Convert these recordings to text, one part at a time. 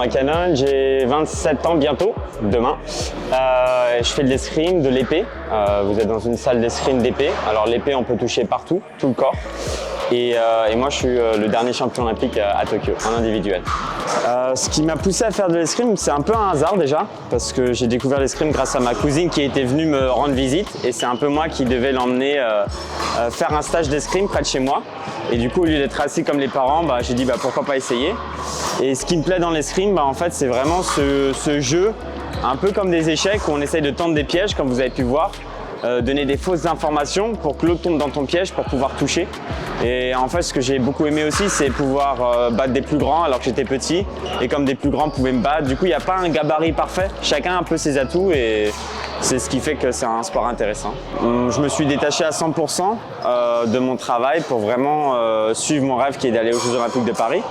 Thomas Canon, j'ai 27 ans bientôt, demain. Je fais de l'escrime, de l'épée. Vous êtes dans une salle d'escrime d'épée. Alors l'épée, on peut toucher partout, tout le corps. Et moi, je suis le dernier champion olympique à Tokyo, en individuel. Ce qui m'a poussé à faire de l'escrime, c'est un peu un hasard déjà, parce que j'ai découvert l'escrime grâce à ma cousine qui était venue me rendre visite. Et c'est un peu moi qui devais l'emmener faire un stage d'escrime près de chez moi. Et du coup, au lieu d'être assis comme les parents, j'ai dit pourquoi pas essayer. Et ce qui me plaît dans l'escrime, en fait, c'est vraiment ce jeu, un peu comme des échecs où on essaye de tendre des pièges, comme vous avez pu voir. Donner des fausses informations pour que l'autre tombe dans ton piège pour pouvoir toucher. Et en fait, ce que j'ai beaucoup aimé aussi, c'est pouvoir battre des plus grands alors que j'étais petit. Et comme des plus grands pouvaient me battre, du coup, il n'y a pas un gabarit parfait. Chacun a un peu ses atouts et c'est ce qui fait que c'est un sport intéressant. Je me suis détaché à 100% de mon travail pour vraiment suivre mon rêve qui est d'aller aux Jeux Olympiques de Paris.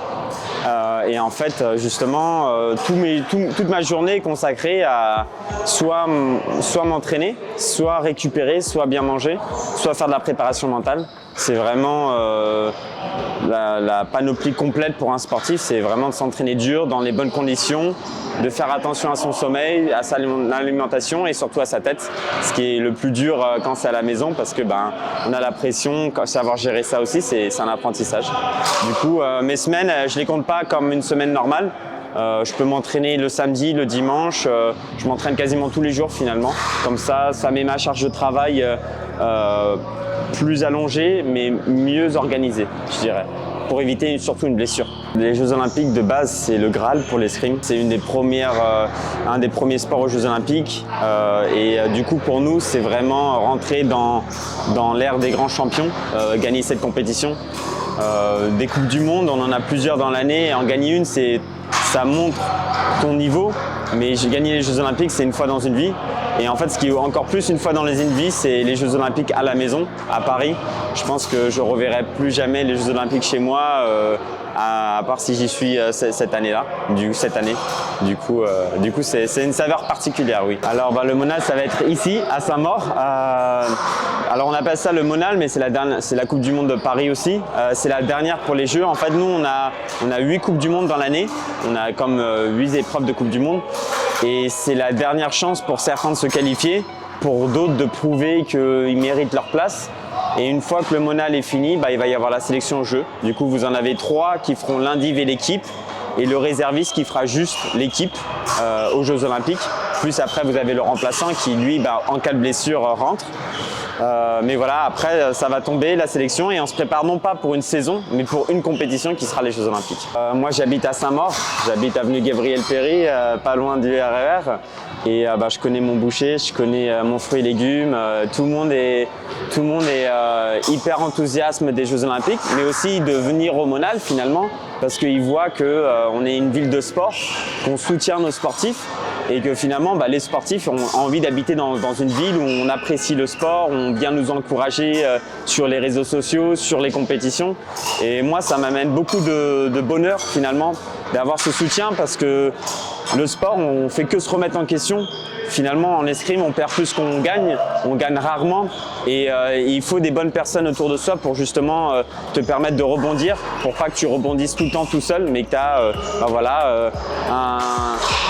Et en fait, justement, toute ma journée est consacrée à soit m'entraîner, soit récupérer, soit bien manger, soit faire de la préparation mentale. C'est vraiment la panoplie complète pour un sportif, c'est vraiment de s'entraîner dur, dans les bonnes conditions, de faire attention à son sommeil, à son alimentation et surtout à sa tête. Ce qui est le plus dur quand c'est à la maison parce que on a la pression, savoir gérer ça aussi, c'est un apprentissage. Du coup, mes semaines, je les compte pas comme une semaine normale. Je peux m'entraîner le samedi, le dimanche, je m'entraîne quasiment tous les jours finalement. Comme ça met ma charge de travail plus allongée mais mieux organisée, je dirais, pour éviter surtout une blessure. Les Jeux Olympiques de base, c'est le Graal pour l'escrime. C'est un des premiers sports aux Jeux Olympiques et du coup pour nous, c'est vraiment rentrer dans l'ère des grands champions, gagner cette compétition. Des Coupes du Monde, on en a plusieurs dans l'année et en gagner une, ça montre ton niveau, mais j'ai gagné les Jeux Olympiques, c'est une fois dans une vie. Et en fait, ce qui est encore plus une fois dans une vie, c'est les Jeux Olympiques à la maison, à Paris. Je pense que je ne reverrai plus jamais les Jeux Olympiques chez moi, à part si j'y suis cette année-là, cette année. Du coup, c'est une saveur particulière, oui. Alors, le Monal, ça va être ici, à Saint-Maur. Alors, on appelle ça le Monal, mais c'est la Coupe du Monde de Paris aussi. C'est la dernière pour les Jeux. En fait, nous, on a 8 Coupes du Monde dans l'année. On a comme 8 épreuves de Coupe du Monde. Et c'est la dernière chance pour certains de se qualifier, pour d'autres de prouver qu'ils méritent leur place. Et une fois que le Monal est fini, il va y avoir la sélection au jeu. Du coup, vous en avez 3 qui feront l'indiv et l'équipe, et le réserviste qui fera juste l'équipe aux Jeux Olympiques. Plus après, vous avez le remplaçant qui, lui, en cas de blessure, rentre. Mais voilà, après, ça va tomber la sélection et on se prépare non pas pour une saison, mais pour une compétition qui sera les Jeux Olympiques. Moi, j'habite à Saint-Maur, j'habite avenue Gabriel-Péri, pas loin du RER. Et je connais mon boucher, je connais mon fruit et légumes. Tout le monde est hyper enthousiaste des Jeux Olympiques, mais aussi de venir au Monal finalement, parce qu'ils voient qu'on est une ville de sport, qu'on soutient nos sportifs. Et que finalement, les sportifs ont envie d'habiter dans une ville où on apprécie le sport, on vient nous encourager sur les réseaux sociaux, sur les compétitions. Et moi, ça m'amène beaucoup de bonheur finalement d'avoir ce soutien parce que le sport, on fait que se remettre en question. Finalement, en escrime, on perd plus qu'on gagne, on gagne rarement et il faut des bonnes personnes autour de soi pour justement te permettre de rebondir, pour pas que tu rebondisses tout le temps tout seul, mais que tu as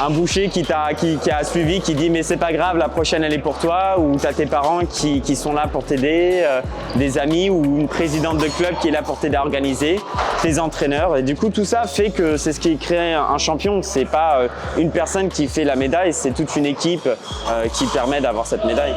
un boucher qui a suivi, qui dit mais c'est pas grave, la prochaine elle est pour toi, ou tu as tes parents qui sont là pour t'aider, des amis ou une présidente de club qui est là pour t'aider à organiser, tes entraîneurs. Et du coup, tout ça fait que c'est ce qui crée un champion. C'est pas une personne qui fait la médaille, c'est toute une équipe qui permet d'avoir cette médaille.